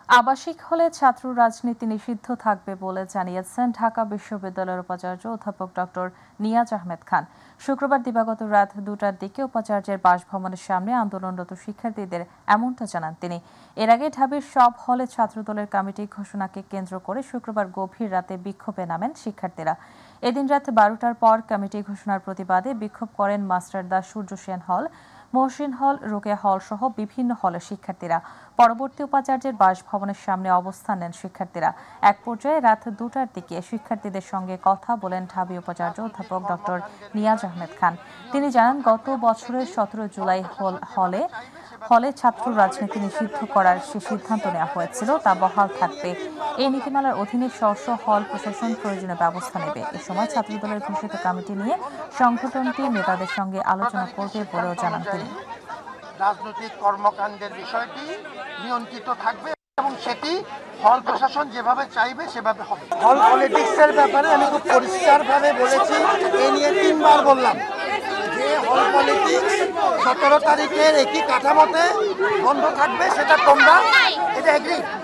আবাসিক হলে ছাত্র রাজনীতি নিষিদ্ধ থাকবে বলে জানিয়েছেন ঢাকা বিশ্ববিদ্যালয়ের উপাচার্য অধ্যাপক ডক্টর নিয়াজ আহমেদ খান। শুক্রবার দিবাগত রাত 2টার দিকে উপাচার্যের বাসভবনের সামনে আন্দোলনরত শিক্ষার্থীদের এমনটা জানান তিনি। এর আগে ঢাবির সব হলে ছাত্রদলের কমিটি ঘোষণাকে কেন্দ্র করে শুক্রবার গভীর রাতে বিক্ষোভে নামেন শিক্ষার্থীরা। এদিন রাত 12টার পর কমিটি ঘোষণার প্রতিবাদে বিক্ষোভ করেন মাস্টারদা সূর্য সেন হল, মহসিন হল, রোকেয়া হল সহ বিভিন্ন হলের শিক্ষার্থীরা। পরবর্তী উপাচার্যের বাসভবনের সামনে অবস্থান নেন শিক্ষার্থীরা। এক পর্যায়ে রাত 2টার দিকে শিক্ষার্থীদের সঙ্গে কথা বলেন ঢাবি উপাচার্য অধ্যাপক ডক্টর নিয়াজ আহমেদ খান। তিনি জানান, গত বছরের 17 জুলাই হলে ছাত্র রাজনীতি নিষিদ্ধ করার যে সিদ্ধান্ত নেওয়া হয়েছিল তা বহাল থাকবে। এই নীতিমালার অধীনে স্ব হল প্রশাসন প্রয়োজনীয় ব্যবস্থা নেবে। এ সময় ছাত্রদলের ঘোষিত কমিটি নিয়ে সংগঠনটি নেতাদের সঙ্গে আলোচনা করবে বলেও জানান তিনি। রাজনৈতিক কর্মকাণ্ডের বিষয়টি নিয়ন্ত্রিত থাকবে এবং সেটি হল প্রশাসন যেভাবে চাইবে সেভাবে হবে। হল পলিটিক্সের ব্যাপারে আমি খুব পরিষ্কারভাবে বলেছি, এ নিয়ে 3 বার বললাম যে হল পলিটিক্স 17 তারিখের একই কাঠামোতে বন্ধ থাকবে, সেটা তোমরা এটা এগ্রি।